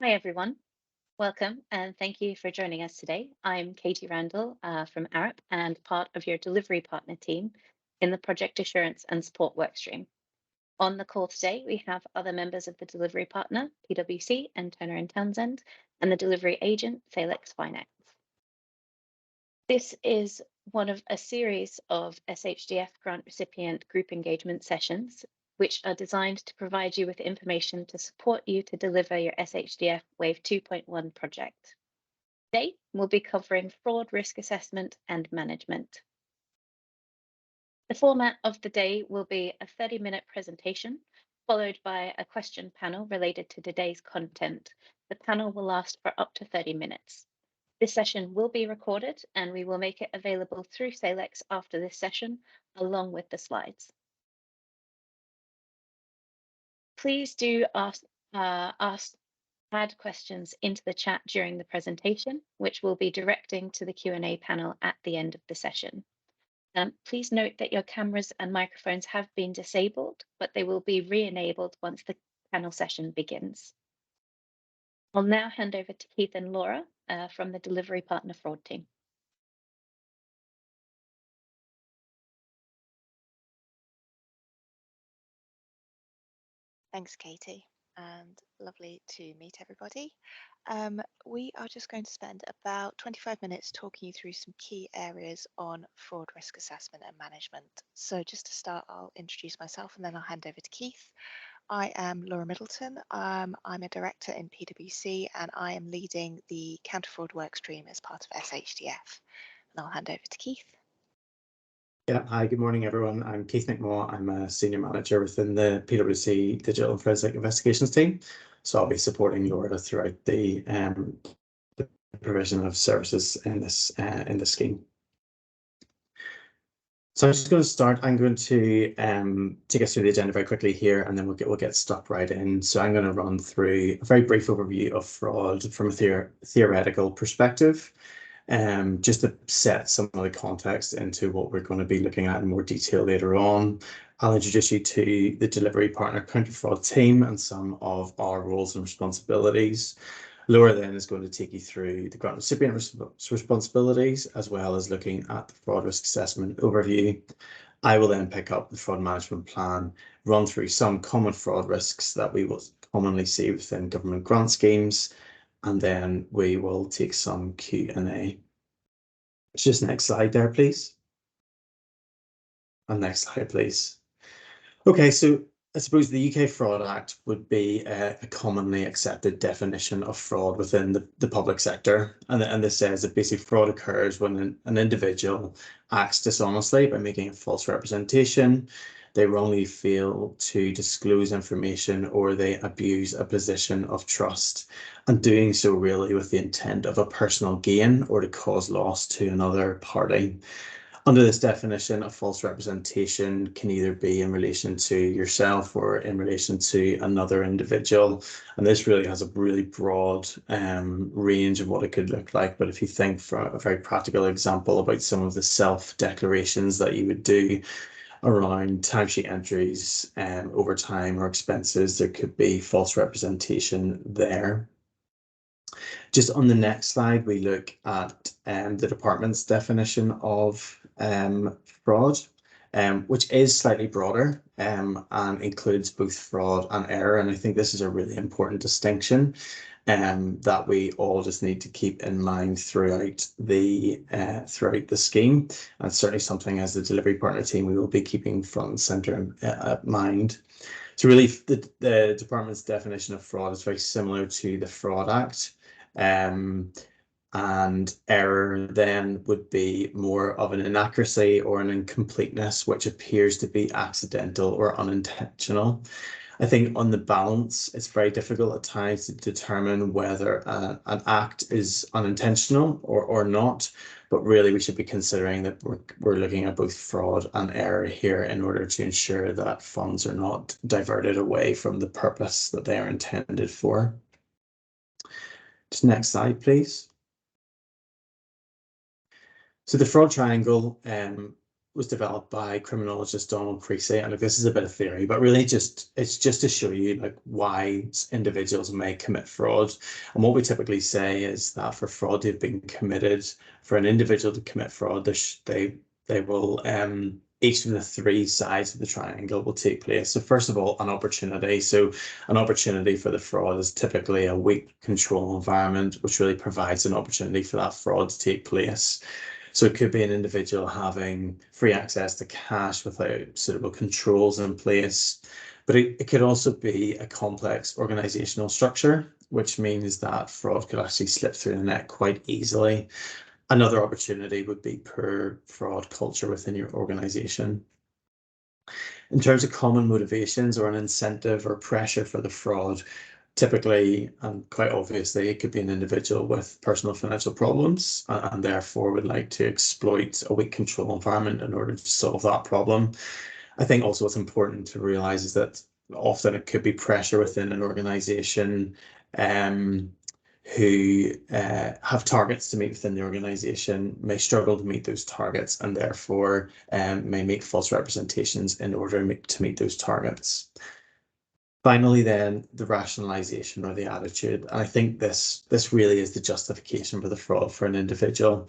Hi, everyone. Welcome and thank you for joining us today. I'm Katie Randall from Arup and part of your delivery partner team in the Project Assurance and Support workstream. On the call today, we have other members of the delivery partner, PwC and Turner and Townsend, and the delivery agent, Salix Finance. This is one of a series of SHDF grant recipient group engagement sessions, which are designed to provide you with information to support you to deliver your SHDF Wave 2.1 project. Today, we'll be covering fraud risk assessment and management. The format of the day will be a 30-minute presentation, followed by a question panel related to today's content. The panel will last for up to 30 minutes. This session will be recorded and we will make it available through Salix after this session, along with the slides. Please do add questions into the chat during the presentation, which we'll be directing to the Q&A panel at the end of the session. Please note that your cameras and microphones have been disabled, but they will be re-enabled once the panel session begins. I'll now hand over to Keith and Laura from the Delivery Partner Fraud team. Thanks, Katie, and lovely to meet everybody. We are just going to spend about 25 minutes talking you through some key areas on fraud risk assessment and management. So just to start, I'll introduce myself and then I'll hand over to Keith. I am Laura Middleton. I'm a director in PwC and I am leading the counter fraud workstream as part of SHDF. And I'll hand over to Keith. Yeah, hi, good morning, everyone. I'm Keith McMaw. I'm a senior manager within the PwC Digital and Forensic Investigations team. So I'll be supporting Laura throughout the provision of services in this scheme. So I'm just going to start. I'm going to take us through the agenda very quickly here, and then we'll get stuck right in. So I'm going to run through a very brief overview of fraud from a theoretical perspective. Just to set some of the context into what we're going to be looking at in more detail later on. I'll introduce you to the delivery partner counter fraud team and some of our roles and responsibilities. Laura then is going to take you through the grant recipient responsibilities, as well as looking at the fraud risk assessment overview. I will then pick up the fraud management plan, run through some common fraud risks that we will commonly see within government grant schemes, and then we will take some Q&A. Just next slide there, please. And next slide, please. Okay, so I suppose the UK Fraud Act would be a commonly accepted definition of fraud within the public sector. And this says that basically fraud occurs when an individual acts dishonestly by making a false representation, they wrongly fail to disclose information, or they abuse a position of trust, and doing so really with the intent of a personal gain or to cause loss to another party. Under this definition, a false representation can either be in relation to yourself or in relation to another individual. And this really has a really broad range of what it could look like. But if you think for a very practical example about some of the self-declarations that you would do around timesheet entries overtime or expenses, there could be false representation there. Just on the next slide, we look at the department's definition of fraud, which is slightly broader and includes both fraud and error. And I think this is a really important distinction that we all just need to keep in mind throughout the scheme, and certainly something as the delivery partner team we will be keeping front and center at mind. So really, the department's definition of fraud is very similar to the Fraud Act. And error then would be more of an inaccuracy or an incompleteness which appears to be accidental or unintentional. I think on the balance, it's very difficult at times to determine whether an act is unintentional or not, but really we should be considering that we're looking at both fraud and error here in order to ensure that funds are not diverted away from the purpose that they are intended for. Just next slide, please. So the fraud triangle was developed by criminologist Donald Creasy, and this is a bit of theory, but really it's just to show you like why individuals may commit fraud. And what we typically say is that for fraud to have been committed, for an individual to commit fraud, they will each of the three sides of the triangle will take place. So first of all, an opportunity. So an opportunity for the fraud is typically a weak control environment, which really provides an opportunity for that fraud to take place. So it could be an individual having free access to cash without suitable controls in place. But it could also be a complex organizational structure, which means that fraud could actually slip through the net quite easily. Another opportunity would be poor fraud culture within your organization. In terms of common motivations or an incentive or pressure for the fraud, typically and quite obviously, it could be an individual with personal financial problems and therefore would like to exploit a weak control environment in order to solve that problem. I think also what's important to realize is that often it could be pressure within an organization who have targets to meet within the organization, may struggle to meet those targets, and therefore may make false representations in order to meet those targets. Finally, then, the rationalization or the attitude. And I think this really is the justification for the fraud for an individual.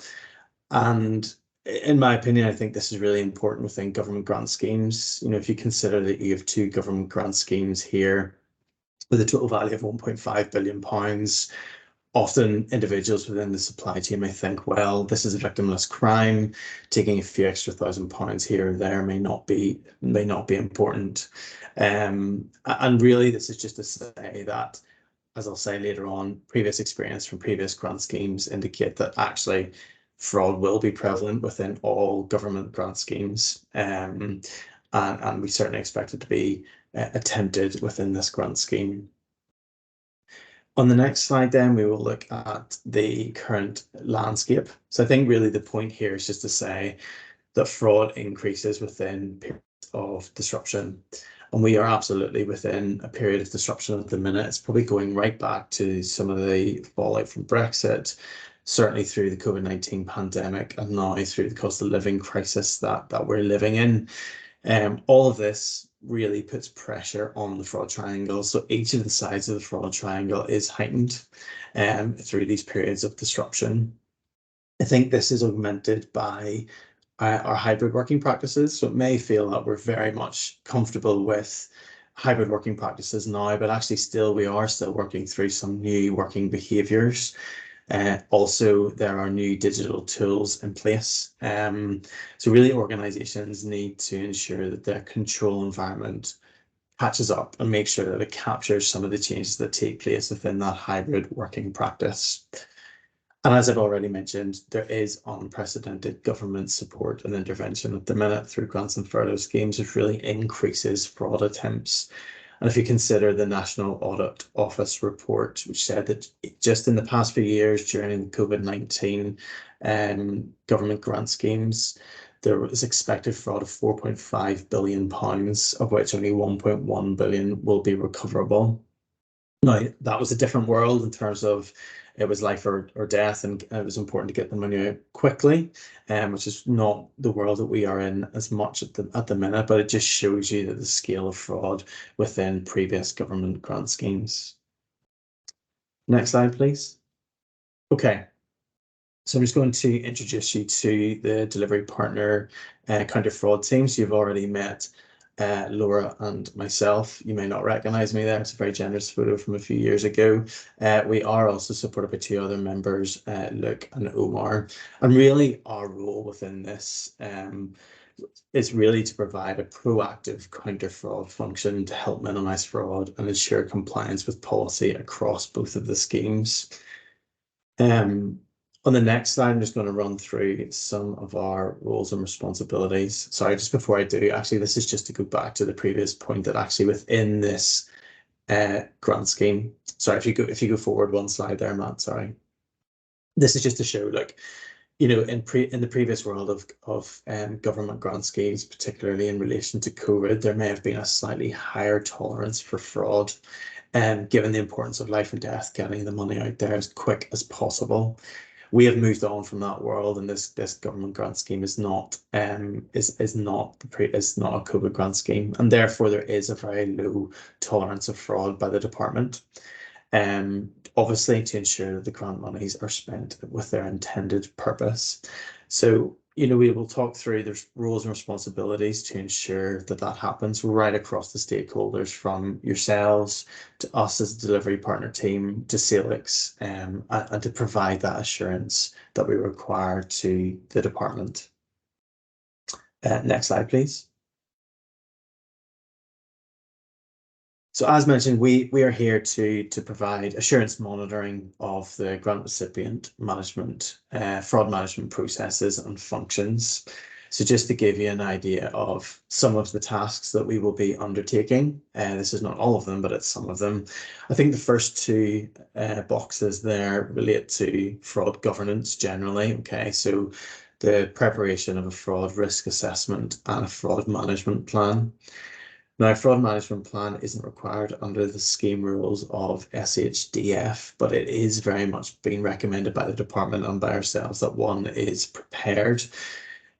And in my opinion, I think this is really important within government grant schemes. You know, if you consider that you have two government grant schemes here with a total value of £1.5 billion, often individuals within the supply chain may think, well, this is a victimless crime. Taking a few extra £1,000 here or there may not be important. And really, this is just to say that, as I'll say later on, previous experience from previous grant schemes indicate that actually fraud will be prevalent within all government grant schemes. And we certainly expect it to be attempted within this grant scheme. On the next slide, then, we will look at the current landscape. So I think really the point here is just to say that fraud increases within periods of disruption. And we are absolutely within a period of disruption at the minute. It's probably going right back to some of the fallout from Brexit, certainly through the COVID-19 pandemic, and now through the cost of living crisis that we're living in. All of this really puts pressure on the fraud triangle. So each of the sides of the fraud triangle is heightened through these periods of disruption. I think this is augmented by our hybrid working practices. So it may feel that we're very much comfortable with hybrid working practices now, but actually we are still working through some new working behaviours. Also, there are new digital tools in place. So really, organizations need to ensure that their control environment catches up and make sure that it captures some of the changes that take place within that hybrid working practice. And as I've already mentioned, there is unprecedented government support and intervention at the minute through grants and furlough schemes, which really increases fraud attempts. And if you consider the National Audit Office report, which said that just in the past few years during COVID-19 government grant schemes, there was expected fraud of £4.5 billion, of which only £1.1 billion will be recoverable. Now, that was a different world in terms of it was life or death, and it was important to get the money out quickly, which is not the world that we are in as much at the minute, but it just shows you that the scale of fraud within previous government grant schemes. Next slide, please. Okay, so I'm just going to introduce you to the delivery partner counter fraud team. So you've already met Laura and myself. You may not recognize me there. It's a very generous photo from a few years ago. We are also supported by two other members, Luke and Omar. And really our role within this is really to provide a proactive counter fraud function to help minimize fraud and ensure compliance with policy across both of the schemes. On the next slide, I'm just going to run through some of our roles and responsibilities. Sorry, just before I do, actually, this is just to go back to the previous point that actually within this grant scheme. Sorry, if you go forward one slide there, Matt. Sorry. This is just to show, like, you know, in the previous world of government grant schemes, particularly in relation to COVID, there may have been a slightly higher tolerance for fraud, given the importance of life and death, getting the money out there as quick as possible. We have moved on from that world, and this government grant scheme is not a COVID grant scheme, and therefore there is a very low tolerance of fraud by the department. Obviously to ensure that the grant monies are spent with their intended purpose. So, we will talk through there's roles and responsibilities to ensure that that happens right across the stakeholders, from yourselves to us as a delivery partner team to Salix, and to provide that assurance that we require to the department. Next slide, please. So as mentioned, we are here to provide assurance monitoring of the grant recipient management, fraud management processes and functions. So just to give you an idea of some of the tasks that we will be undertaking, this is not all of them, but it's some of them. I think the first two boxes there relate to fraud governance generally. Okay, so the preparation of a fraud risk assessment and a fraud management plan. Now, a fraud management plan isn't required under the scheme rules of SHDF, but it is very much being recommended by the department and by ourselves that one is prepared.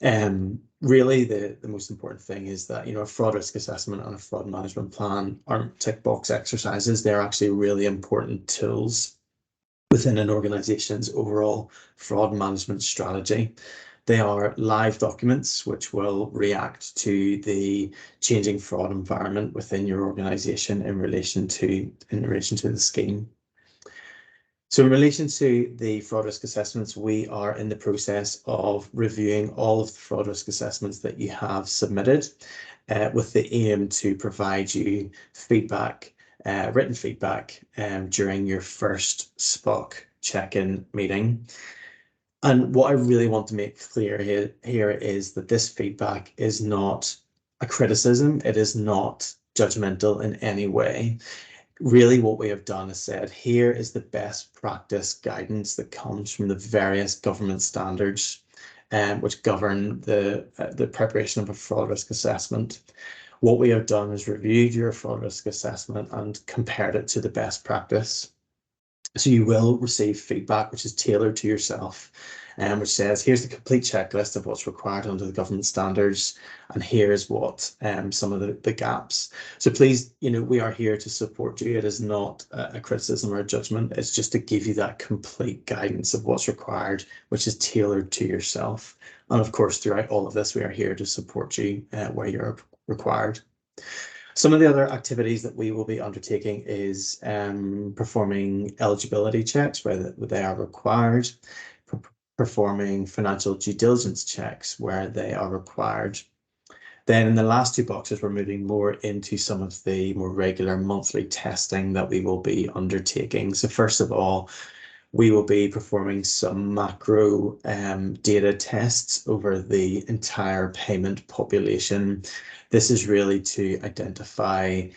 Really, the most important thing is that, a fraud risk assessment and a fraud management plan aren't tick box exercises. They're actually really important tools within an organization's overall fraud management strategy. They are live documents which will react to the changing fraud environment within your organization in relation to the scheme. So in relation to the fraud risk assessments, we are in the process of reviewing all of the fraud risk assessments that you have submitted, with the aim to provide you feedback, written feedback, during your first SPOC check-in meeting. And what I really want to make clear here is that this feedback is not a criticism. It is not judgmental in any way. Really, what we have done is said, here is the best practice guidance that comes from the various government standards, which govern the preparation of a fraud risk assessment. What we have done is reviewed your fraud risk assessment and compared it to the best practice. So you will receive feedback which is tailored to yourself, and which says, here's the complete checklist of what's required under the government standards, and here's what some of the gaps. So please, we are here to support you. It is not a criticism or a judgment. It's just to give you that complete guidance of what's required, which is tailored to yourself. And of course, throughout all of this, we are here to support you where you're required. Some of the other activities that we will be undertaking is performing eligibility checks where they are required, performing financial due diligence checks where they are required. Then in the last two boxes, we're moving more into some of the more regular monthly testing that we will be undertaking. So first of all, we will be performing some macro data tests over the entire payment population. This is really to identify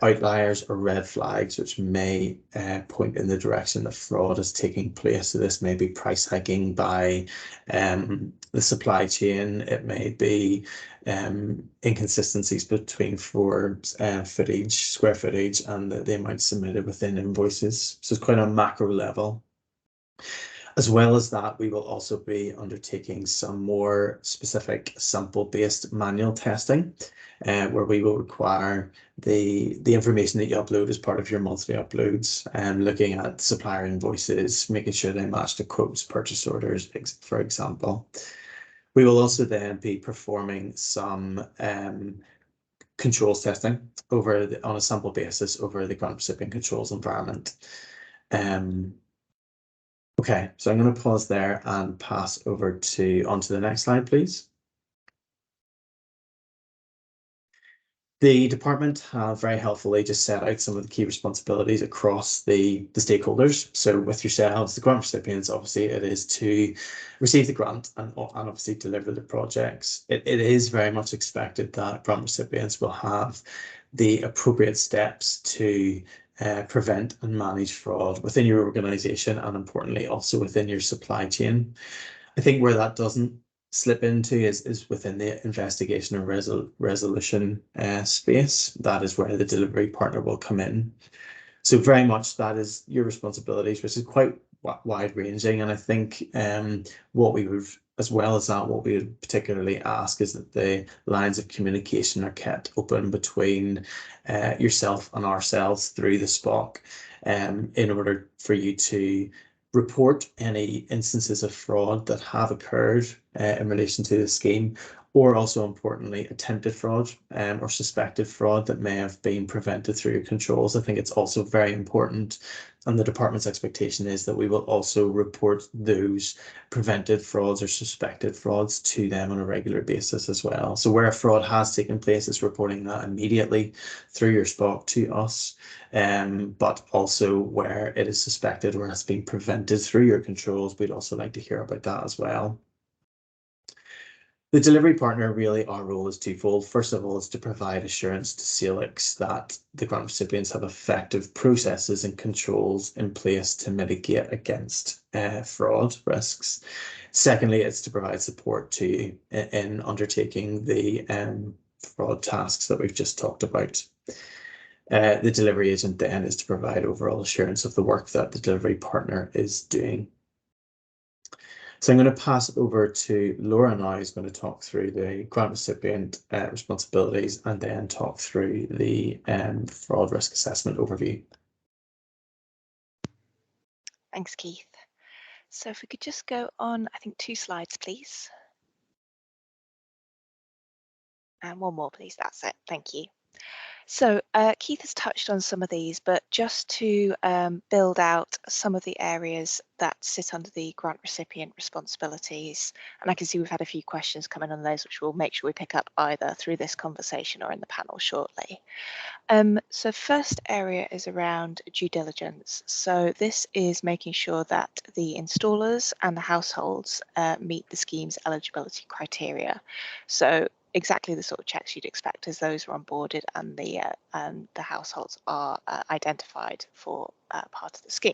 outliers or red flags which may point in the direction that fraud is taking place. So this may be price hiking by the supply chain. It may be inconsistencies between square footage and the amount submitted within invoices. So it's quite a macro level. As well as that, we will also be undertaking some more specific sample-based manual testing, where we will require the information that you upload as part of your monthly uploads, and looking at supplier invoices, making sure they match the quotes, purchase orders, for example. We will also then be performing some controls testing on a sample basis over the grant recipient controls environment. Okay, so I'm going to pause there and pass over onto the next slide, please. The department have very helpfully just set out some of the key responsibilities across the stakeholders. So with yourselves, the grant recipients, obviously it is to receive the grant and obviously deliver the projects. It is very much expected that grant recipients will have the appropriate steps to prevent and manage fraud within your organization, and importantly also within your supply chain. I think where that doesn't slip into is within the investigation and resolution space. That is where the delivery partner will come in. So very much that is your responsibilities, which is quite wide ranging, and I think what we would, as well as that, what we would particularly ask is that the lines of communication are kept open between yourself and ourselves through the SPOC, in order for you to report any instances of fraud that have occurred in relation to the scheme, or also importantly, attempted fraud or suspected fraud that may have been prevented through your controls. I think it's also very important, and the department's expectation is that we will also report those prevented frauds or suspected frauds to them on a regular basis as well. So where a fraud has taken place, it's reporting that immediately through your SPOC to us, but also where it is suspected or has been prevented through your controls, we'd also like to hear about that as well. The delivery partner, really, our role is twofold. First of all, is to provide assurance to SALIX that the grant recipients have effective processes and controls in place to mitigate against fraud risks. Secondly, it's to provide support to in undertaking the fraud tasks that we've just talked about. The delivery agent then is to provide overall assurance of the work that the delivery partner is doing. So I'm going to pass over to Laura now, who's going to talk through the grant recipient responsibilities and then talk through the fraud risk assessment overview. Thanks, Keith. So if we could just go on, I think 2 slides, please. And 1 more, please. That's it. Thank you. So Keith has touched on some of these, but just to build out some of the areas that sit under the grant recipient responsibilities, and I can see we've had a few questions come in on those, which we'll make sure we pick up either through this conversation or in the panel shortly. So first area is around due diligence. So this is making sure that the installers and the households meet the scheme's eligibility criteria. So exactly the sort of checks you'd expect as those are onboarded and the households are identified for part of the scheme.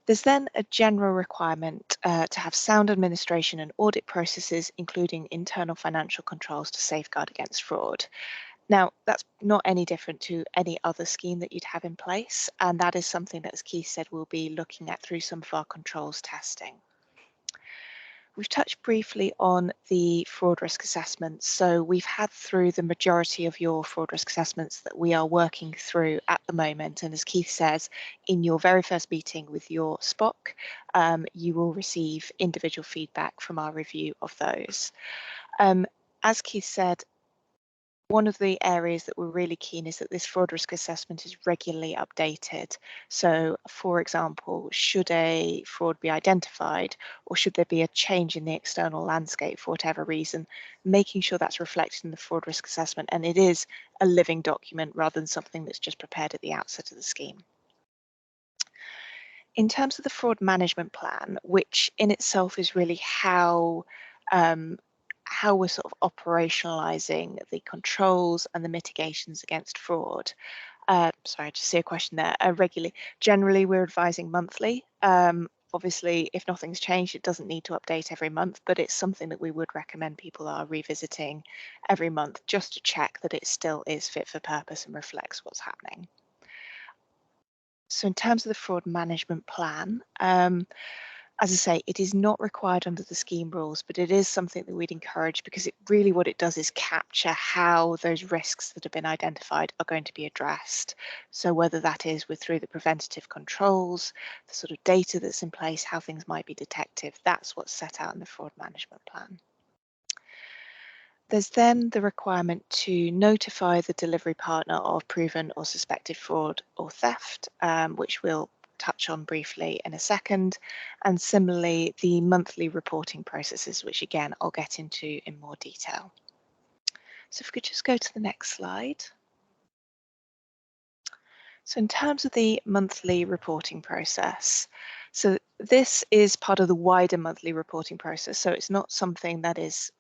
There's then a general requirement to have sound administration and audit processes, including internal financial controls to safeguard against fraud. Now, that's not any different to any other scheme that you'd have in place, and that is something that, as Keith said, we'll be looking at through some of our controls testing. We've touched briefly on the fraud risk assessments. So we've had through the majority of your fraud risk assessments that we are working through at the moment. And as Keith says, in your very first meeting with your SPOC, you will receive individual feedback from our review of those. As Keith said, one of the areas that we're really keen is that this fraud risk assessment is regularly updated. So, for example, should a fraud be identified or should there be a change in the external landscape for whatever reason, making sure that's reflected in the fraud risk assessment and it is a living document rather than something that's just prepared at the outset of the scheme. In terms of the fraud management plan, which in itself is really how we're sort of operationalizing the controls and the mitigations against fraud. Sorry, I just see a question there. Generally, we're advising monthly. Obviously, if nothing's changed, it doesn't need to update every month, but it's something that we would recommend people are revisiting every month just to check that it still is fit for purpose and reflects what's happening. So in terms of the fraud management plan, as I say, it is not required under the scheme rules, but it is something that we'd encourage because what it does is capture how those risks that have been identified are going to be addressed. So whether that is through the preventative controls, the sort of data that's in place, how things might be detected, that's what's set out in the fraud management plan. There's then the requirement to notify the delivery partner of proven or suspected fraud or theft, which we'll touch on briefly in a second, and similarly the monthly reporting processes, which again I'll get into in more detail. So if we could just go to the next slide. So in terms of the monthly reporting process, so this is part of the wider monthly reporting process, so it's not something that is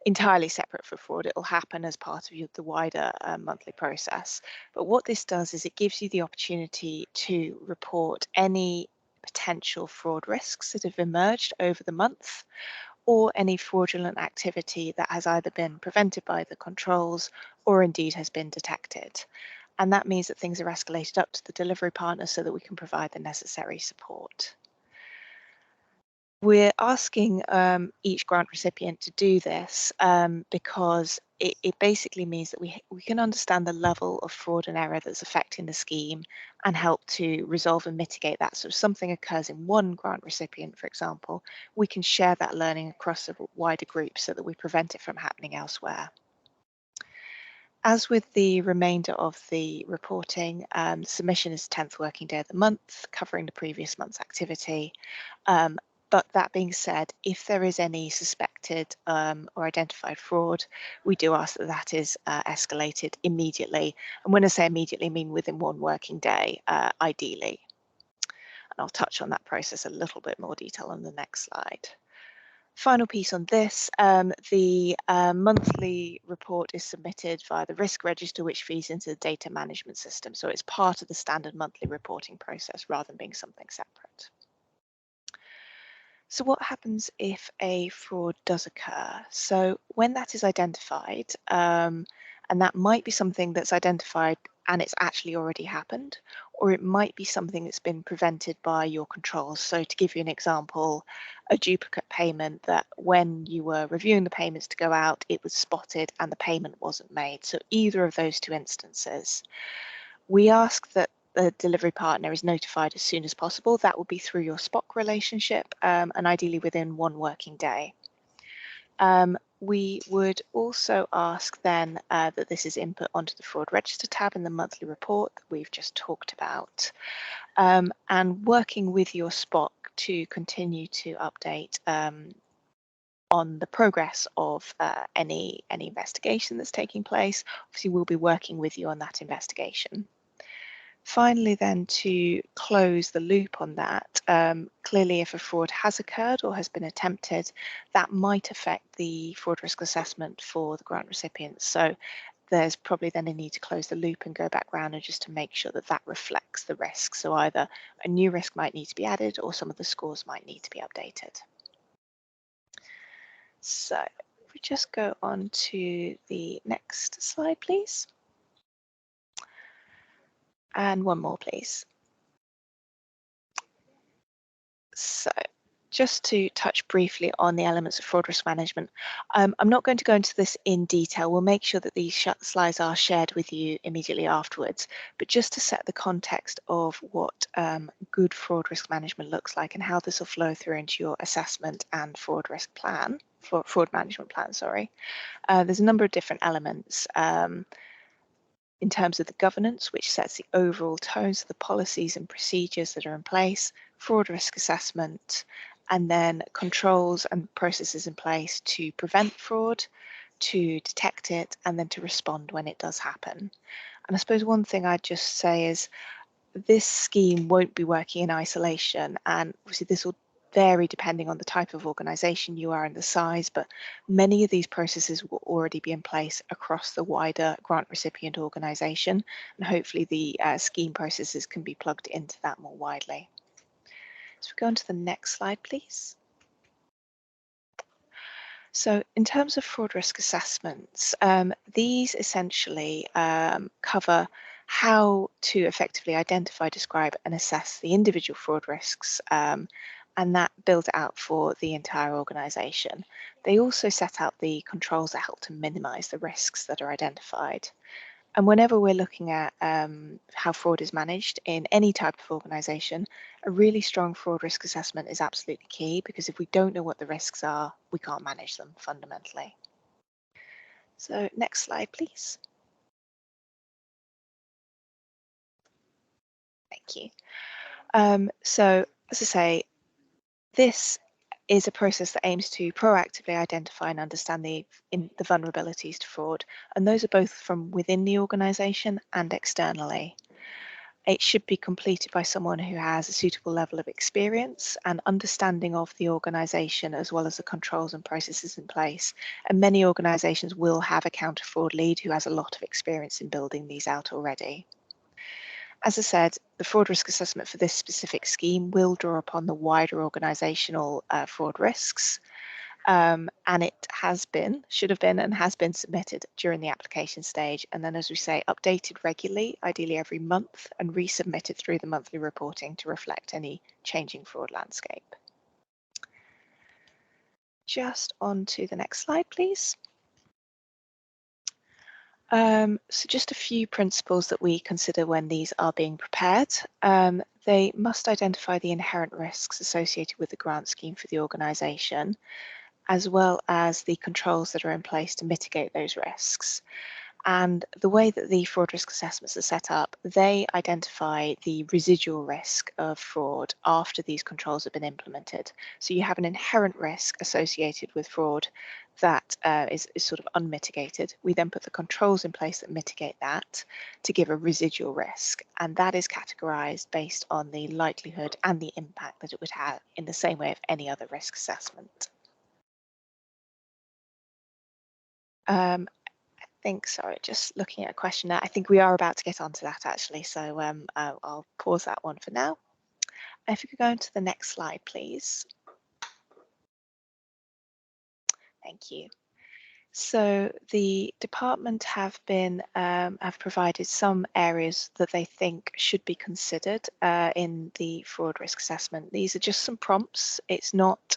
entirely separate for fraud. It will happen as part of the wider monthly process. But what this does is it gives you the opportunity to report any potential fraud risks that have emerged over the month or any fraudulent activity that has either been prevented by the controls or indeed has been detected. And that means that things are escalated up to the delivery partner so that we can provide the necessary support. We're asking each grant recipient to do this because it basically means that we can understand the level of fraud and error that's affecting the scheme and help to resolve and mitigate that. So if something occurs in one grant recipient, for example, we can share that learning across a wider group so that we prevent it from happening elsewhere. As with the remainder of the reporting, submission is 10th working day of the month, covering the previous month's activity. But that being said, if there is any suspected or identified fraud, we do ask that that is escalated immediately. And when I say immediately, I mean within 1 working day, ideally. And I'll touch on that process a little bit more detail on the next slide. Final piece on this, the monthly report is submitted via the risk register, which feeds into the data management system. So it's part of the standard monthly reporting process rather than being something separate. So what happens if a fraud does occur? So when that is identified, and that might be something that's identified and it's actually already happened, or it might be something that's been prevented by your controls. So to give you an example, a duplicate payment that when you were reviewing the payments to go out, it was spotted and the payment wasn't made. So either of those 2 instances, we ask that the delivery partner is notified as soon as possible. That will be through your SPOC relationship and ideally within 1 working day. We would also ask then that this is input onto the fraud register tab in the monthly report that we've just talked about, and working with your SPOC to continue to update on the progress of any investigation that's taking place. Obviously, we'll be working with you on that investigation. Finally, then, to close the loop on that, clearly if a fraud has occurred or has been attempted, that might affect the fraud risk assessment for the grant recipients. So there's probably then a need to close the loop and go back round and just to make sure that that reflects the risk. So either a new risk might need to be added or some of the scores might need to be updated. So if we just go on to the next slide, please. And one more, please. So just to touch briefly on the elements of fraud risk management, I'm not going to go into this in detail. We'll make sure that these slides are shared with you immediately afterwards. But just to set the context of what good fraud risk management looks like and how this will flow through into your assessment and fraud risk plan, fraud management plan, sorry. There's a number of different elements. In terms of the governance, which sets the overall tones of the policies and procedures that are in place, fraud risk assessment, and then controls and processes in place to prevent fraud, to detect it, and then to respond when it does happen. And I suppose one thing I'd just say is this scheme won't be working in isolation, and obviously this will vary depending on the type of organisation you are and the size, but many of these processes will already be in place across the wider grant recipient organisation, and hopefully the scheme processes can be plugged into that more widely. So we go on to the next slide, please. So in terms of fraud risk assessments, these essentially cover how to effectively identify, describe and assess the individual fraud risks, and that builds it out for the entire organisation. They also set out the controls that help to minimise the risks that are identified. And whenever we're looking at how fraud is managed in any type of organisation, a really strong fraud risk assessment is absolutely key, because if we don't know what the risks are, we can't manage them fundamentally. So next slide, please. Thank you. So as I say, this is a process that aims to proactively identify and understand the vulnerabilities to fraud, and those are both from within the organisation and externally. It should be completed by someone who has a suitable level of experience and understanding of the organisation, as well as the controls and processes in place. And many organisations will have a counter fraud lead who has a lot of experience in building these out already. As I said, the fraud risk assessment for this specific scheme will draw upon the wider organisational fraud risks. and it should have been and has been submitted during the application stage. And then, as we say, updated regularly, ideally every month, and resubmitted through the monthly reporting to reflect any changing fraud landscape. Just on to the next slide, please. So just a few principles that we consider when these are being prepared. They must identify the inherent risks associated with the grant scheme for the organisation, as well as the controls that are in place to mitigate those risks. And the way that the fraud risk assessments are set up, they identify the residual risk of fraud after these controls have been implemented. So you have an inherent risk associated with fraud that is sort of unmitigated. We then put the controls in place that mitigate that to give a residual risk. And that is categorized based on the likelihood and the impact that it would have in the same way of any other risk assessment. Sorry, just looking at a question there. I think we are about to get onto that actually, so I'll pause that one for now. If you could go into the next slide, please. Thank you. So the department have provided some areas that they think should be considered in the fraud risk assessment. These are just some prompts. It's not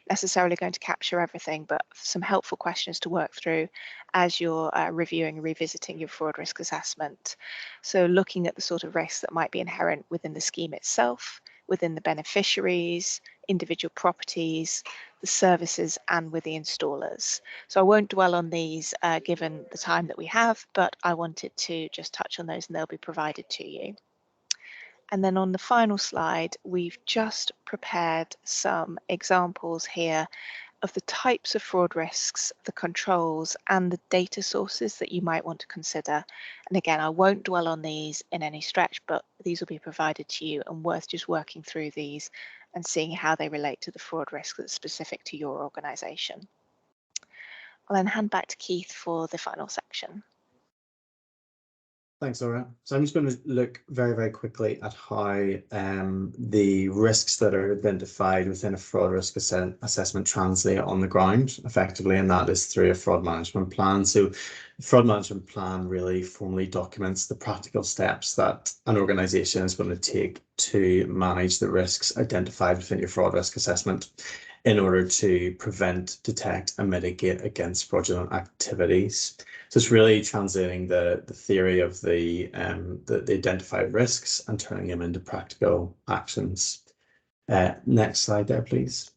necessarily going to capture everything, but some helpful questions to work through as you're reviewing and revisiting your fraud risk assessment. So looking at the sort of risks that might be inherent within the scheme itself, within the beneficiaries, individual properties, the services, and with the installers. So I won't dwell on these given the time that we have, but I wanted to just touch on those and they'll be provided to you. And then on the final slide, we've just prepared some examples here of the types of fraud risks, the controls, and the data sources that you might want to consider. And again, I won't dwell on these in any stretch, but these will be provided to you and worth just working through these and seeing how they relate to the fraud risk that's specific to your organisation. I'll then hand back to Keith for the final section. Thanks, Laura. So I'm just going to look very, very quickly at how the risks that are identified within a fraud risk assessment translate on the ground effectively, and that is through a fraud management plan. So the fraud management plan really formally documents the practical steps that an organisation is going to take to manage the risks identified within your fraud risk assessment in order to prevent, detect, and mitigate against fraudulent activities. So it's really translating the theory of the identified risks and turning them into practical actions. Next slide there, please.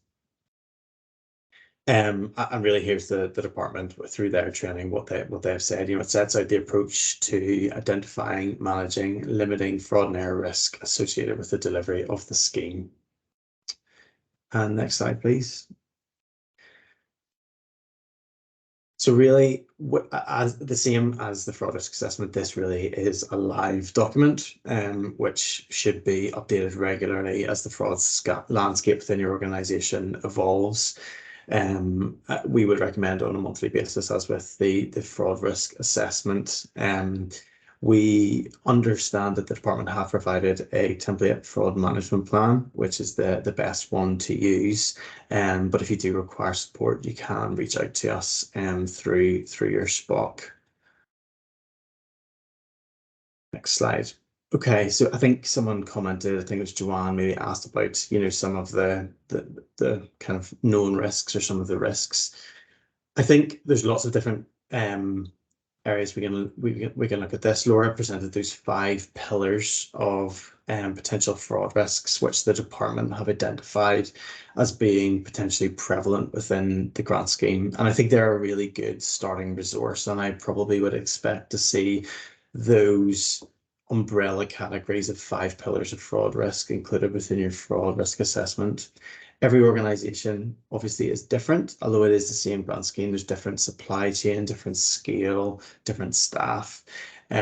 And really here's the department through their training, what they've said. It sets out the approach to identifying, managing, limiting fraud and error risk associated with the delivery of the scheme. And next slide, please. So really, as the same as the fraud risk assessment, this really is a live document, which should be updated regularly as the fraud landscape within your organisation evolves. We would recommend on a monthly basis, as with the fraud risk assessment. We understand that the department have provided a template fraud management plan, which is the best one to use. But if you do require support, you can reach out to us through your SPOC. Next slide. Okay, so I think someone commented, I think it was Joanne, maybe asked about some of the kind of known risks or some of the risks. I think there's lots of different areas we can look at this. Laura presented those 5 pillars of potential fraud risks, which the department have identified as being potentially prevalent within the grant scheme. And I think they're a really good starting resource, and I probably would expect to see those umbrella categories of 5 pillars of fraud risk included within your fraud risk assessment. Every organisation obviously is different, although it is the same grant scheme. There's different supply chain, different scale, different staff.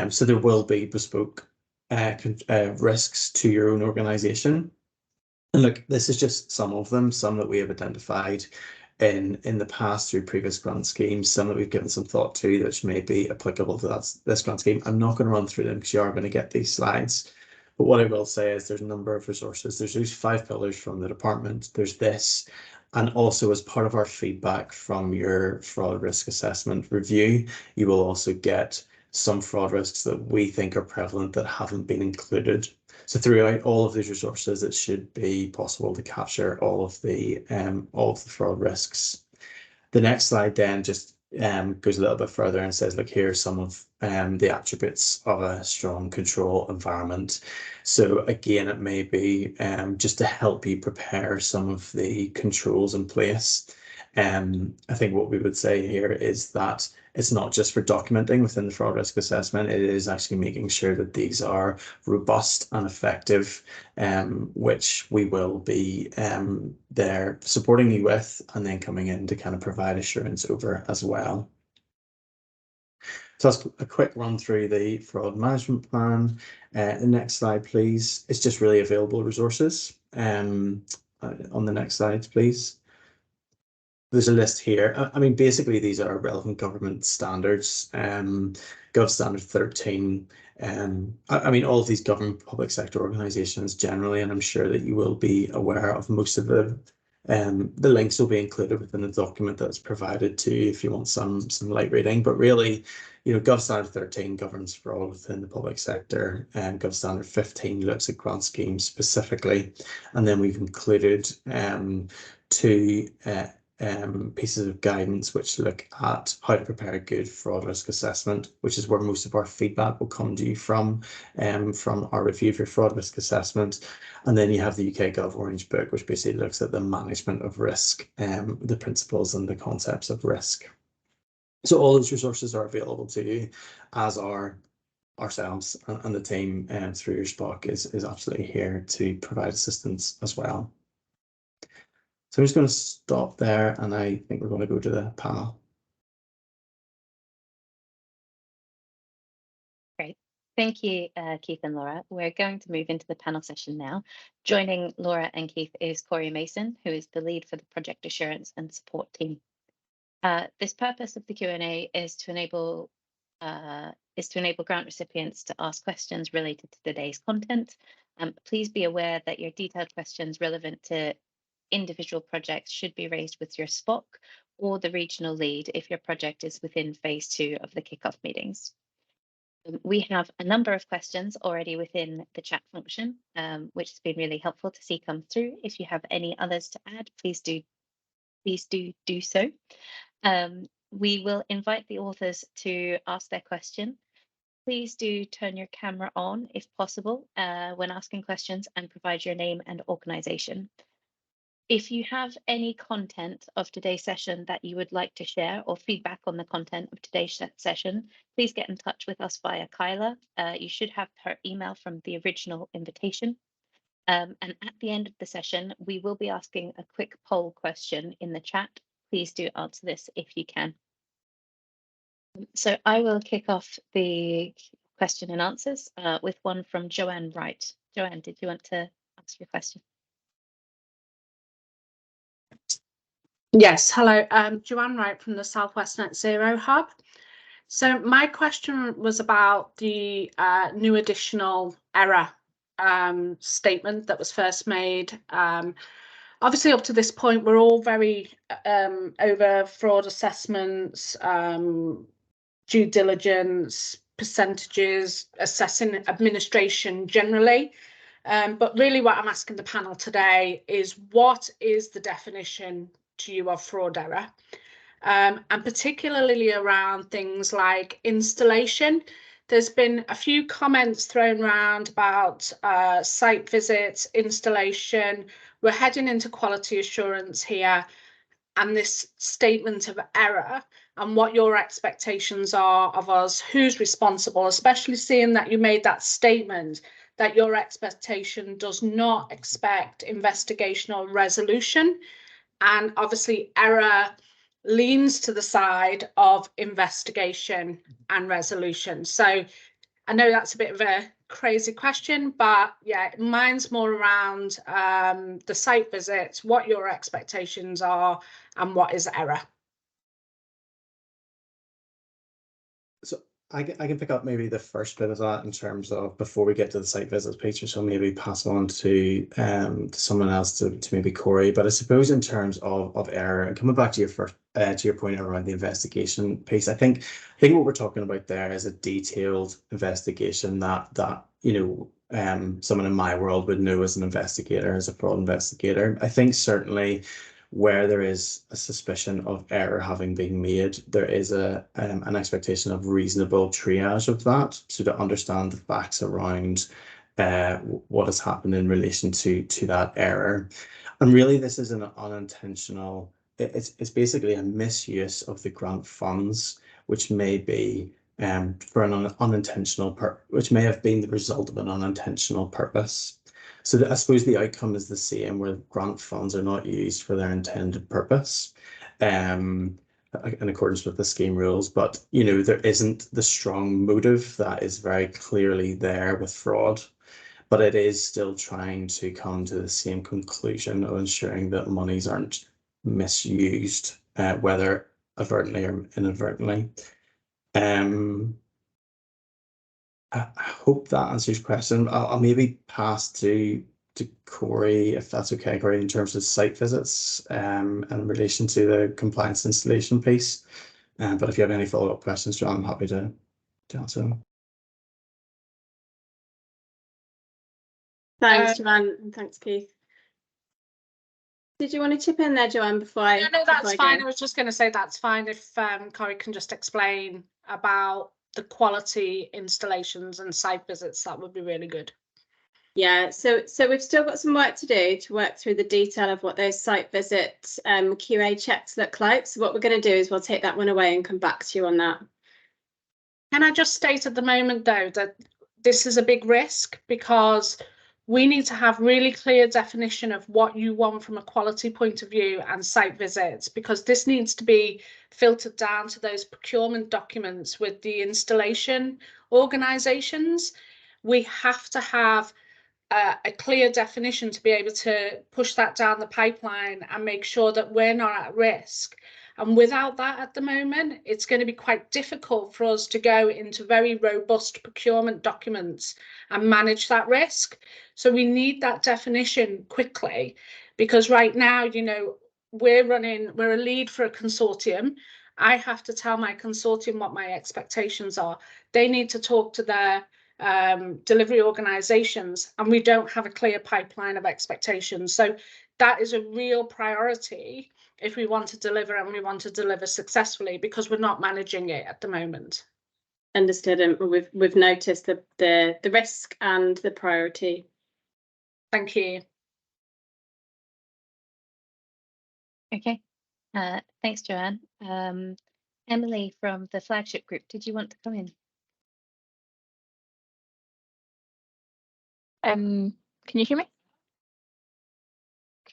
So there will be bespoke risks to your own organisation. And look, this is just some of them, some that we have identified in the past through previous grant schemes, some that we've given some thought to that may be applicable to this grant scheme. I'm not going to run through them because you are going to get these slides. But what I will say is there's a number of resources. There's those 5 pillars from the department. There's this, And also, as part of our feedback from your fraud risk assessment review, you will also get some fraud risks that we think are prevalent that haven't been included. So throughout all of these resources, it should be possible to capture all of the fraud risks. The next slide then just goes a little bit further and says, look, here are some of the attributes of a strong control environment. So again, it may be just to help you prepare some of the controls in place. I think what we would say here is that it's not just for documenting within the fraud risk assessment, it is actually making sure that these are robust and effective, which we will be there supporting you with, and then coming in to kind of provide assurance over as well. So that's a quick run through the fraud management plan. The next slide, please. It's just really available resources. On the next slide, please. There's a list here. I mean, basically, these are relevant government standards. Gov Standard 13. I mean, all of these government public sector organisations generally, and I'm sure that you will be aware of most of the links will be included within the document that's provided to you if you want some light reading. But really, you know, Gov Standard 13 governs fraud within the public sector, and Gov Standard 15 looks at grant schemes specifically, and then we've included two pieces of guidance which look at how to prepare a good fraud risk assessment, which is where most of our feedback will come to you from our review of your fraud risk assessment. And then you have the UK Gov Orange Book, which basically looks at the management of risk, the principles and the concepts of risk. So all those resources are available to you, as are ourselves and the team through your SPOC is absolutely here to provide assistance as well. So I'm just going to stop there, and I think we're going to go to the panel. Great. Thank you, Keith and Laura. We're going to move into the panel session now. Joining Laura and Keith is Corey Mason, who is the lead for the project assurance and support team. This purpose of the Q&A is to enable grant recipients to ask questions related to today's content. Please be aware that your detailed questions relevant to individual projects should be raised with your SPOC or the regional lead if your project is within phase 2 of the kickoff meetings. We have a number of questions already within the chat function, which has been really helpful to see come through. If you have any others to add, please do so. We will invite the authors to ask their question. Please do turn your camera on if possible when asking questions, and provide your name and organisation. If you have any content of today's session that you would like to share, or feedback on the content of today's session, please get in touch with us via Kyla. You should have her email from the original invitation. And at the end of the session, we will be asking a quick poll question in the chat. Please do answer this if you can. So I will kick off the question and answers with one from Joanne Wright. Joanne, did you want to ask your question? Yes, hello, Joanne Wright from the Southwest Net Zero Hub. So my question was about the new additional error statement that was first made. Obviously, up to this point, we're all very over fraud assessments, due diligence, percentages, assessing administration generally. But really what I'm asking the panel today is, what is the definition to you of fraud error? And particularly around things like installation. There's been a few comments thrown around about site visits, installation. We're heading into quality assurance here, and this statement of error, and what your expectations are of us, who's responsible, especially seeing that you made that statement that your expectation does not expect investigation or resolution. And obviously error leans to the side of investigation and resolution. So I know that's a bit of a crazy question, but yeah, mine's more around the site visits, what your expectations are, and what is error. So I can pick up maybe the first bit of that in terms of before we get to the site visits picture, so maybe pass on to someone else, to maybe Corey. But I suppose in terms of error, and coming back to your first to your point around the investigation piece, I think what we're talking about there is a detailed investigation that someone in my world would know as an investigator, as a fraud investigator. I think certainly where there is a suspicion of error having been made, there is an expectation of reasonable triage of that, so to understand the facts around what has happened in relation to that error. And really, this is an unintentional. It's basically a misuse of the grant funds, which may be for an unintentional which may have been the result of an unintentional purpose. So I suppose the outcome is the same, where grant funds are not used for their intended purpose, in accordance with the scheme rules. But there isn't the strong motive that is very clearly there with fraud, but it is still trying to come to the same conclusion of ensuring that monies aren't misused, whether advertently or inadvertently. I hope that answers your question. I'll maybe pass to Corey, if that's okay, Corey, in terms of site visits in relation to the compliance installation piece. But if you have any follow-up questions, John, I'm happy to answer them. Thanks, Joanne, and thanks, Keith. Did you want to chip in there, Joanne, before I? No, that's fine. I was just going to say that's fine if Corey can just explain about the quality installations and site visits. That would be really good. Yeah, so we've still got some work to do to work through the detail of what those site visit QA checks look like. So what we're going to do is we'll take that one away and come back to you on that. Can I just state at the moment, though, that this is a big risk, because we need to have really clear definition of what you want from a quality point of view and site visits, because this needs to be filtered down to those procurement documents with the installation organisations. We have to have a clear definition to be able to push that down the pipeline and make sure that we're not at risk. And without that at the moment, it's going to be quite difficult for us to go into very robust procurement documents and manage that risk. So we need that definition quickly, because right now, we're a lead for a consortium. I have to tell my consortium what my expectations are. They need to talk to their delivery organisations, and we don't have a clear pipeline of expectations. So that is a real priority if we want to deliver, and we want to deliver successfully, because we're not managing it at the moment. Understood, and we've noticed the risk and the priority. Thank you. Okay, thanks, Joanne. Emily from the flagship group, did you want to come in? Can you hear me?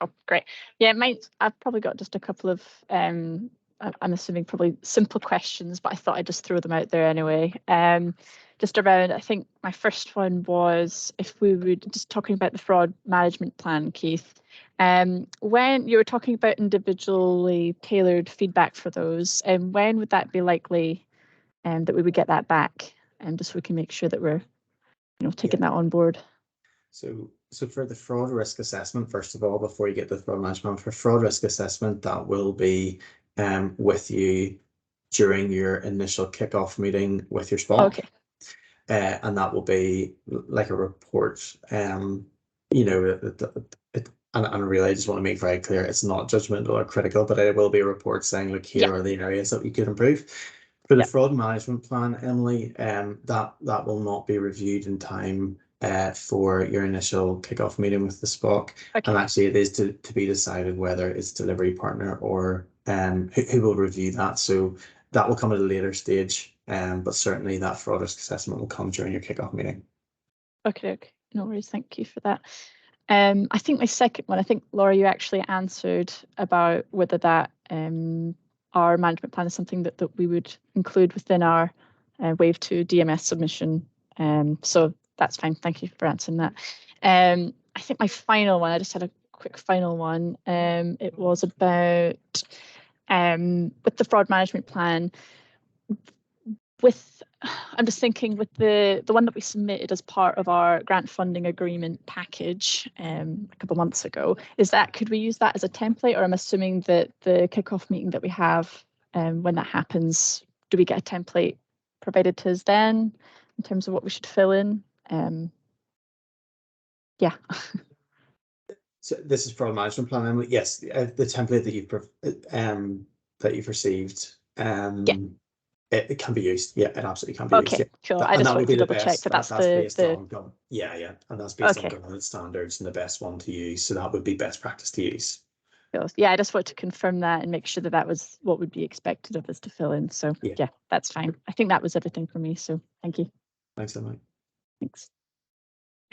Oh, great. Yeah, I've probably got just a couple of, I'm assuming probably simple questions, but I thought I'd just throw them out there anyway. Just around, I think my first one was, if we were just talking about the fraud management plan, Keith, when you were talking about individually tailored feedback for those, when would that be likely that we would get that back, just so we can make sure that we're taking that on board? So for the fraud risk assessment, first of all, before you get to the fraud management, for fraud risk assessment, that will be with you during your initial kickoff meeting with your SPOC. Okay. And that will be like a report. And really, I just want to make very clear, it's not judgmental or critical, but it will be a report saying, look, here are the areas that we could improve. For the fraud management plan, Emily, that will not be reviewed in time for your initial kickoff meeting with the SPOC. Okay. And actually, it is to be decided whether it's delivery partner or who will review that. So that will come at a later stage, but certainly that fraud risk assessment will come during your kickoff meeting. Okay, no worries. Thank you for that. I think my second one, I think, Laura, you actually answered about whether that our management plan is something that we would include within our Wave 2 DMS submission. So that's fine. Thank you for answering that. I think my final one, I just had a quick final one. It was about with the fraud management plan, I'm just thinking with the one that we submitted as part of our grant funding agreement package a couple of months ago, could we use that as a template, or I'm assuming that the kickoff meeting that we have, when that happens, do we get a template provided to us then in terms of what we should fill in? Yeah. So this is fraud management plan, Emily. Yes, the template that you've received, it can be used. Yeah, it absolutely can be used. Okay, Yeah. sure. I just wanted to double check that that's based the on and that's based on Okay. government standards and the best one to use. So that would be best practice to use. Yeah, I just wanted to confirm that and make sure that that was what would be expected of us to fill in. So Yeah. That's fine. I think that was everything for me. So thank you. Thanks, Emily. Thanks.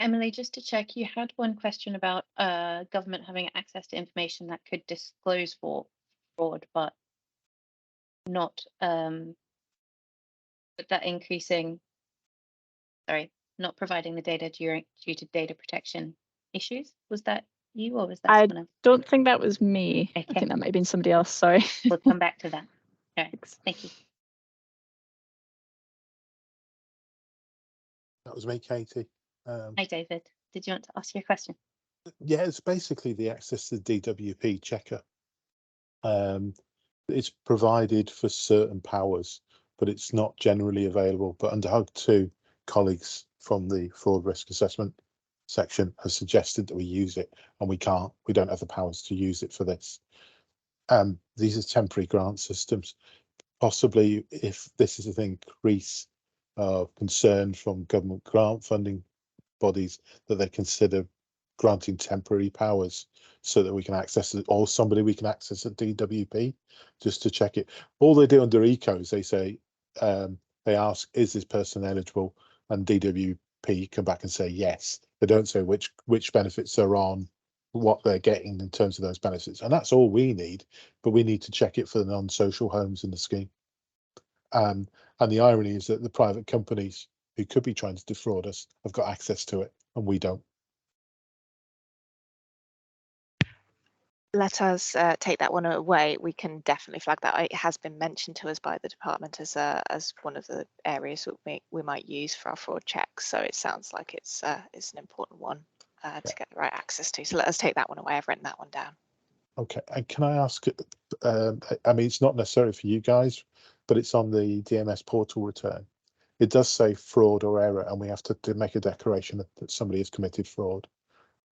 Emily, just to check, you had one question about government having access to information that could disclose for fraud, but not but that not providing the data due to data protection issues. Was that you, or was that someone else? Don't think that was me. Okay. I think that might have been somebody else. Sorry. We'll come back to that. All right. Thanks. Thank you. That was me, Katie. Hi, David. Did you want to ask your question? Yeah, it's basically the access to DWP checker. It's provided for certain powers, but it's not generally available. But under HUG 2, colleagues from the fraud risk assessment section have suggested that we use it, and we can't. We don't have the powers to use it for this. These are temporary grant systems. Possibly, if this is an increase of concern from government grant funding bodies, that they consider granting temporary powers so that we can access it, or somebody we can access at DWP just to check it. All they do under ECO is they say, they ask, is this person eligible? And DWP come back and say yes. They don't say which benefits are on, what they're getting in terms of those benefits. And that's all we need, but we need to check it for the non-social homes in the scheme. And the irony is that the private companies who could be trying to defraud us have got access to it, and we don't. Let us take that one away. We can definitely flag that. It has been mentioned to us by the department as one of the areas that we might use for our fraud checks. So it sounds like it's an important one to get the right access to. So let us take that one away. I've written that one down. Okay, and can I ask, I mean, it's not necessarily for you guys, but it's on the DMS portal return. It does say fraud or error, and we have to make a declaration that somebody has committed fraud.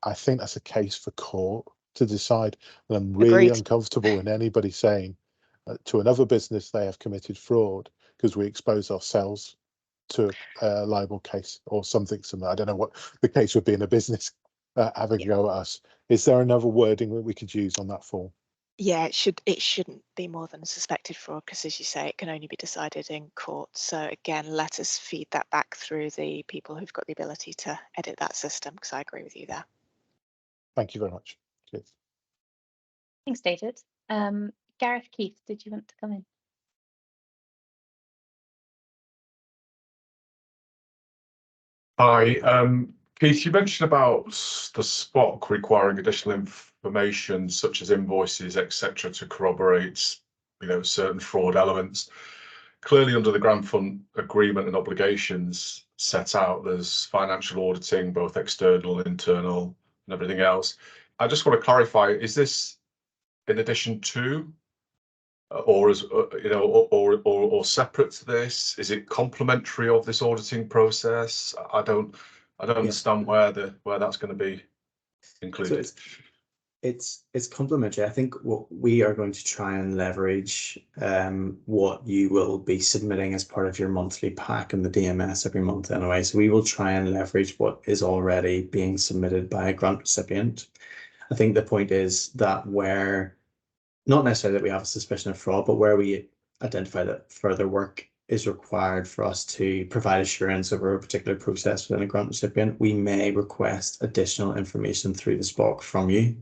I think that's a case for court to decide, and I'm really uncomfortable in anybody saying to another business they have committed fraud, because we expose ourselves to a liable case or something similar. I don't know what the case would be in a business having a go at us. Is there another wording that we could use on that form? Yeah, it shouldn't be more than a suspected fraud, because as you say, it can only be decided in court. So again, let us feed that back through the people who've got the ability to edit that system, because I agree with you there. Thank you very much. Cheers. Thanks, David. Gareth Keith, did you want to come in? Hi, Keith, you mentioned about the SPOC requiring additional information such as invoices, etc., to corroborate, certain fraud elements. Clearly, under the grant fund agreement and obligations set out, there's financial auditing, both external and internal, and everything else. I just want to clarify: is this in addition to, or as or separate to this? Is it complementary of this auditing process? I don't understand where that's going to be included. So it's complementary. I think what we are going to try and leverage what you will be submitting as part of your monthly pack in the DMS every month anyway. So we will try and leverage what is already being submitted by a grant recipient. I think the point is that where, not necessarily that we have a suspicion of fraud, but where we identify that further work is required for us to provide assurance over a particular process within a grant recipient, we may request additional information through the SPOC from you.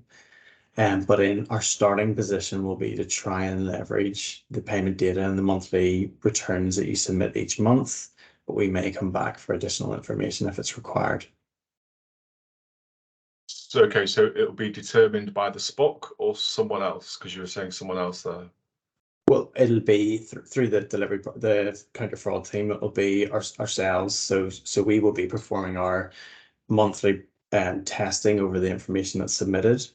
But in our starting position will be to try and leverage the payment data and the monthly returns that you submit each month, but we may come back for additional information if it's required. So, okay, so it'll be determined by the SPOC or someone else, because you were saying someone else there. Well, it'll be through the delivery, the counter fraud team. It'll be ourselves. So we will be performing our monthly testing over the information that's submitted,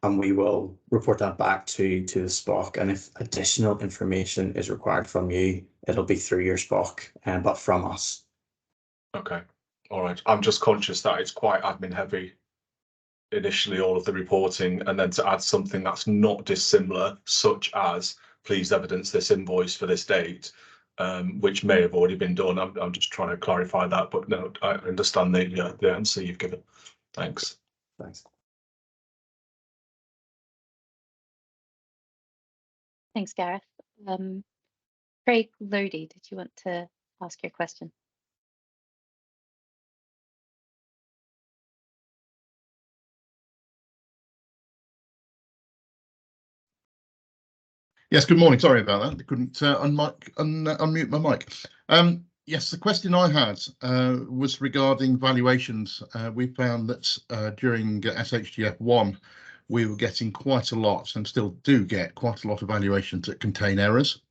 and we will report that back to the SPOC. And if additional information is required from you, it'll be through your SPOC, but from us. Okay, all right. I'm just conscious that it's quite admin heavy initially, all of the reporting, and then to add something that's not dissimilar, such as please evidence this invoice for this date, which may have already been done. I'm just trying to clarify that, but no, I understand the answer you've given. Thanks. Thanks. Thanks, Gareth. Craig Lodi, did you want to ask your question? Yes, good morning. Sorry about that. I couldn't unmute my mic. Yes, the question I had was regarding valuations. We found that during SHDF 1, we were getting quite a lot, and still do get quite a lot of valuations that contain errors.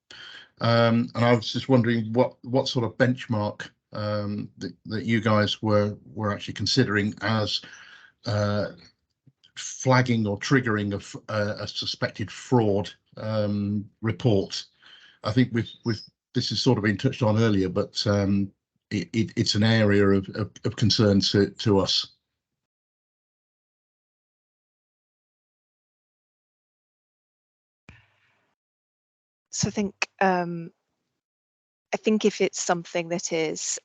And I was just wondering what sort of benchmark that you guys were actually considering as flagging or triggering of a suspected fraud report. I think this has sort of been touched on earlier, but it's an area of concern to us. So I think if it's something that is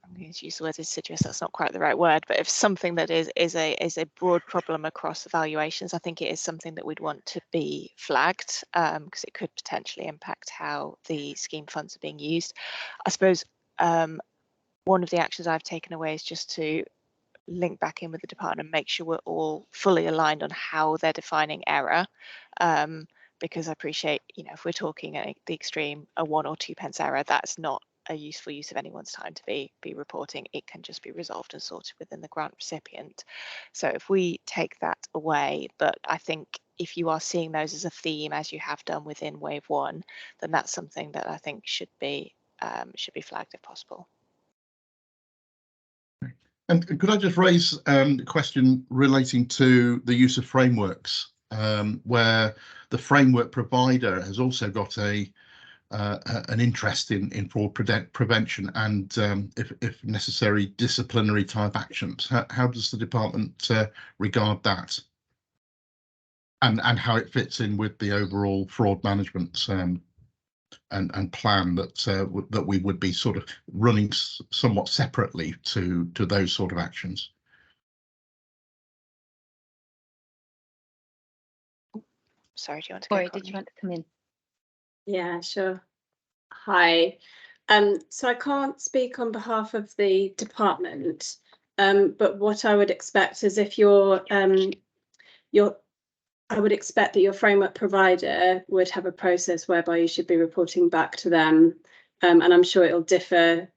I'm going to use the word insidious, that's not quite the right word, but if something that is a broad problem across evaluations, I think it is something that we'd want to be flagged, because it could potentially impact how the scheme funds are being used. I suppose one of the actions I've taken away is just to link back in with the department and make sure we're all fully aligned on how they're defining error, because I appreciate, if we're talking at the extreme, a 1 or 2 pence error, that's not a useful use of anyone's time to be reporting. It can just be resolved and sorted within the grant recipient. So if we take that away, but I think if you are seeing those as a theme, as you have done within Wave 1, then that's something that I think should be flagged if possible. And could I just raise a question relating to the use of frameworks, where the framework provider has also got an interest in fraud prevention and, if necessary, disciplinary type actions. How does the department regard that, and how it fits in with the overall fraud management and plan that we would be sort of running somewhat separately to those sort of actions? Sorry, do you want to go? Corey, did you want to come in? Yeah, sure. Hi. So I can't speak on behalf of the department, but what I would expect is if I would expect that your framework provider would have a process whereby you should be reporting back to them, and I'm sure it'll differ,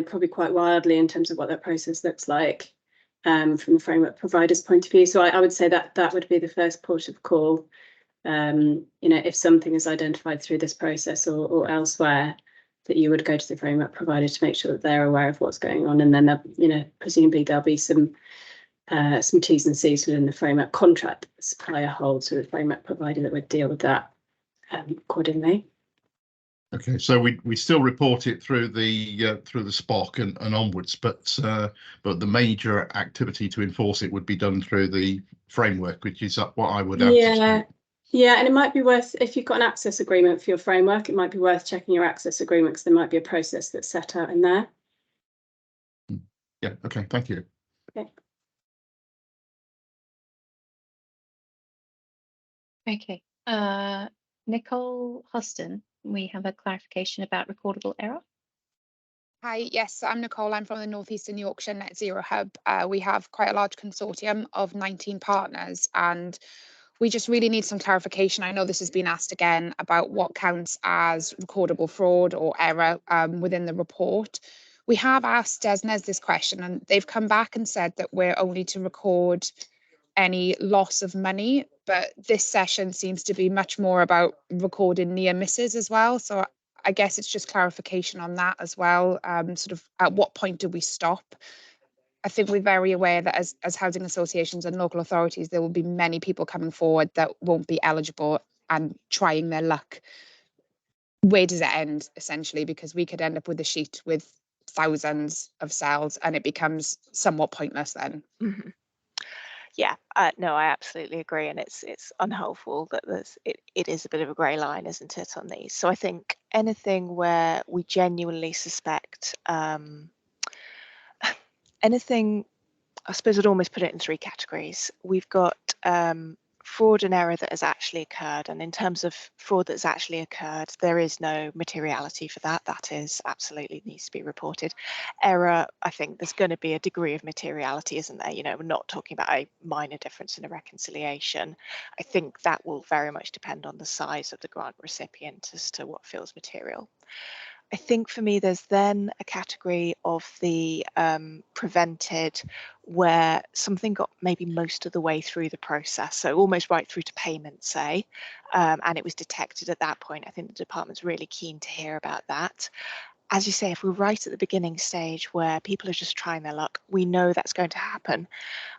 probably quite wildly in terms of what that process looks like from the framework provider's point of view. So I would say that would be the first port of call. If something is identified through this process or elsewhere, that you would go to the framework provider to make sure that they're aware of what's going on, and then presumably there'll be some T's and C's within the framework contract that the supplier holds with the framework provider that would deal with that accordingly. Okay, so we still report it through the SPOC and onwards, but the major activity to enforce it would be done through the framework, which is what I would anticipate. Yeah, and it might be worth, if you've got an access agreement for your framework, it might be worth checking your access agreement, because there might be a process that's set out in there. Yeah, okay, thank you. Okay. Nicole Huston, we have a clarification about recordable error. Hi, yes, I'm Nicole. I'm from the North Eastern Yorkshire Net Zero Hub. We have quite a large consortium of 19 partners, and we just really need some clarification. I know this has been asked again about what counts as recordable fraud or error within the report. We have asked DESNZ this question, and they've come back and said that we're only to record any loss of money but this session seems to be much more about recording near misses as well. So I guess it's just clarification on that as well. Sort of at what point do we stop? I think we're very aware that as housing associations and local authorities, there will be many people coming forward that won't be eligible and trying their luck. Where does it end, essentially? Because we could end up with a sheet with thousands of cells and it becomes somewhat pointless then. Mm-hmm. Yeah, no, I absolutely agree, and it's unhelpful that it is a bit of a grey line, isn't it, on these? So I think anything where we genuinely suspect anything, I suppose I'd almost put it in 3 categories. We've got fraud and error that has actually occurred, and in terms of fraud that's actually occurred, there is no materiality for that. That is absolutely needs to be reported. Error, I think there's going to be a degree of materiality, isn't there? You know, we're not talking about a minor difference in a reconciliation. I think that will very much depend on the size of the grant recipient as to what feels material. I think for me, there's then a category of the prevented where something got maybe most of the way through the process, so almost right through to payment, say, and it was detected at that point. I think the department's really keen to hear about that. As you say, if we're right at the beginning stage where people are just trying their luck, we know that's going to happen.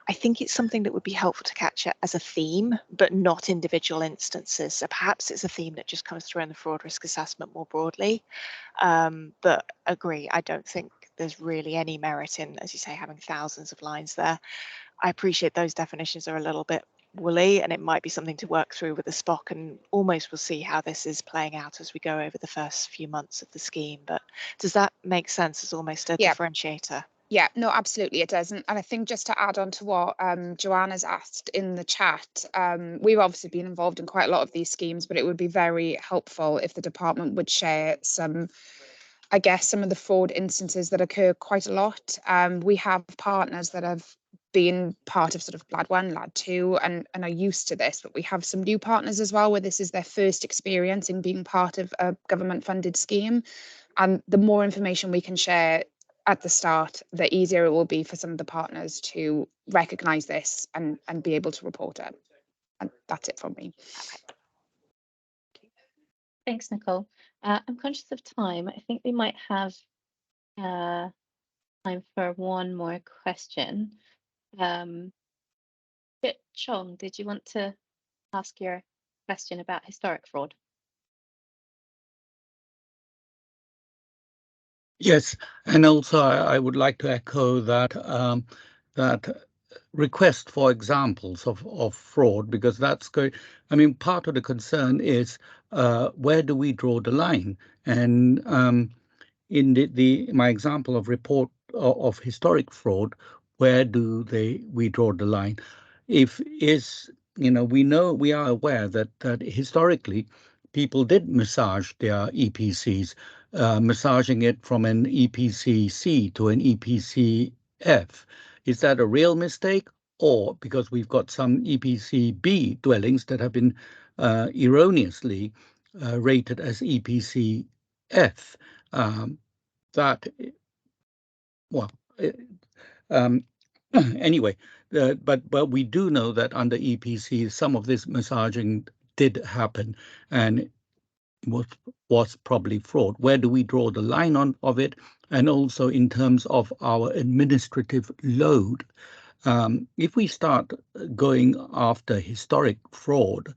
I think it's something that would be helpful to capture as a theme, but not individual instances. So perhaps it's a theme that just comes through in the fraud risk assessment more broadly. But agree, I don't think there's really any merit in, as you say, having thousands of lines there. I appreciate those definitions are a little bit woolly, and it might be something to work through with the SPOC, and almost we'll see how this is playing out as we go over the first few months of the scheme. But does that make sense as almost a differentiator? Yeah, no, absolutely it does. And I think just to add on to what Joanna's asked in the chat, we've obviously been involved in quite a lot of these schemes, but it would be very helpful if the department would share some, I guess, some of the fraud instances that occur quite a lot. We have partners that have been part of sort of LAD 1, LAD 2 and are used to this, but we have some new partners as well where this is their first experience in being part of a government funded scheme. And the more information we can share at the start, the easier it will be for some of the partners to recognise this and be able to report it. And that's it from me. Thanks, Nicole. I'm conscious of time. I think we might have time for one more question. Sean, did you want to ask your question about historic fraud? Yes, and also I would like to echo that that request for examples of fraud, because that's going. I mean, part of the concern is where do we draw the line? And in my example of report of historic fraud, where do we draw the line? If we are aware that historically people did massage their EPCs, massaging it from an EPC-C to an EPC-F. Is that a real mistake, or because we've got some EPC-B dwellings that have been erroneously rated as EPC-F? Anyway, but we do know that under EPC, some of this massaging did happen, and was probably fraud. Where do we draw the line of it? And also in terms of our administrative load, if we start going after historic fraud,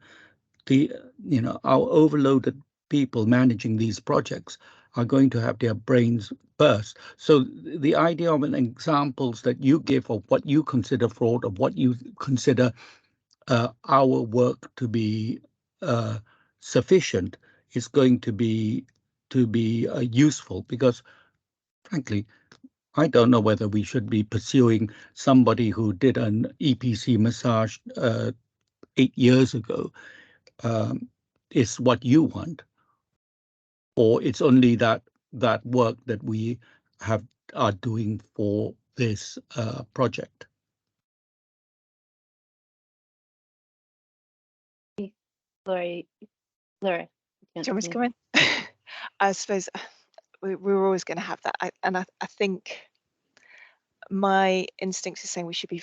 our overloaded people managing these projects are going to have their brains burst. So the idea of an examples that you give of what you consider fraud, of what you consider our work to be sufficient, is going to be useful, because frankly, I don't know whether we should be pursuing somebody who did an EPC massage 8 years ago. Is what you want, or it's only that work that we are doing for this project. Laura, Do you want me to come in? I suppose we're always going to have that. I think my instinct is saying we should be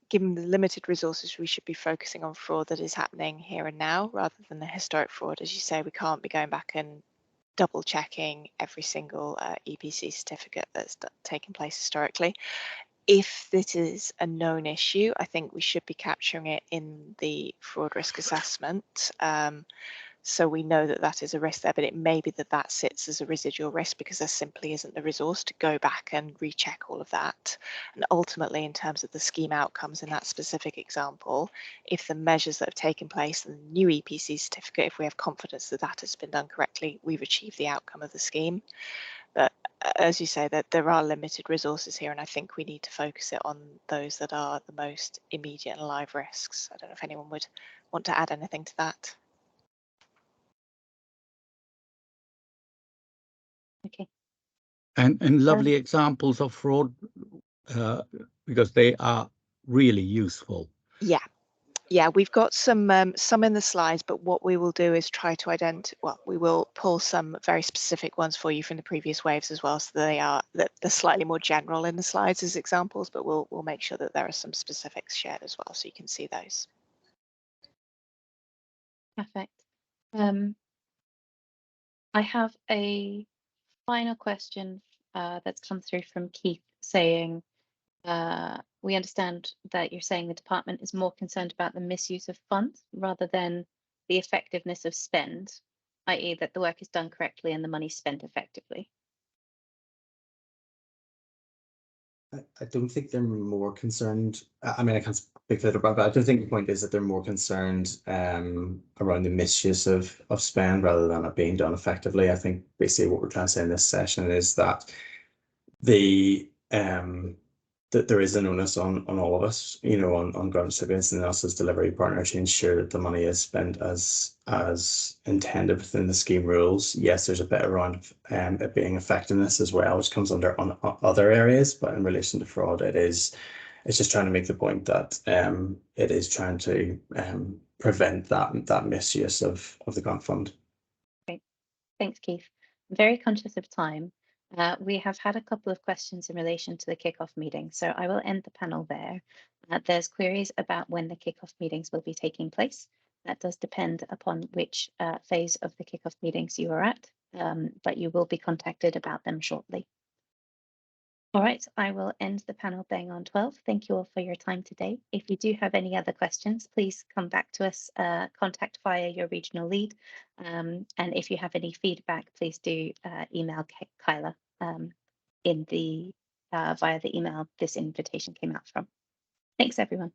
given the limited resources, we should be focusing on fraud that is happening here and now rather than the historic fraud. As you say, we can't be going back and double checking every single EPC certificate that's taken place historically. If this is a known issue, I think we should be capturing it in the fraud risk assessment. So we know that that is a risk there, but it may be that that sits as a residual risk because there simply isn't the resource to go back and recheck all of that. And ultimately, in terms of the scheme outcomes in that specific example, if the measures that have taken place in the new EPC certificate, if we have confidence that that has been done correctly, we've achieved the outcome of the scheme. But as you say, that there are limited resources here, and I think we need to focus it on those that are the most immediate and live risks. I don't know if anyone would want to add anything to that. Okay. And lovely examples of fraud because they are really useful. Yeah, we've got some in the slides, but what we will do is try to we will pull some very specific ones for you from the previous waves as well, so they are they're slightly more general in the slides as examples, but we'll make sure that there are some specifics shared as well, so you can see those. Perfect. I have a final question that's come through from Keith saying, we understand that you're saying the department is more concerned about the misuse of funds rather than the effectiveness of spend, i.e. that the work is done correctly and the money spent effectively. I don't think they're more concerned. I mean, I can't speak for the department, but I don't think the point is that they're more concerned around the misuse of spend rather than it being done effectively. I think basically what we're trying to say in this session is that that there is an onus on all of us, you know, on grant recipients and us as delivery partners to ensure that the money is spent as intended within the scheme rules. Yes, there's a bit around it being effectiveness as well, which comes under on other areas, but in relation to fraud, it's just trying to make the point that it is trying to prevent that misuse of the grant fund. Great, thanks, Keith. I'm very conscious of time. We have had a couple of questions in relation to the kickoff meeting, so I will end the panel there. There's queries about when the kickoff meetings will be taking place. That does depend upon which phase of the kickoff meetings you are at, but you will be contacted about them shortly. All right, I will end the panel bang on 12. Thank you all for your time today. If you do have any other questions, please come back to us, contact via your regional lead. And if you have any feedback, please do email Kyla via the email this invitation came out from. Thanks, everyone.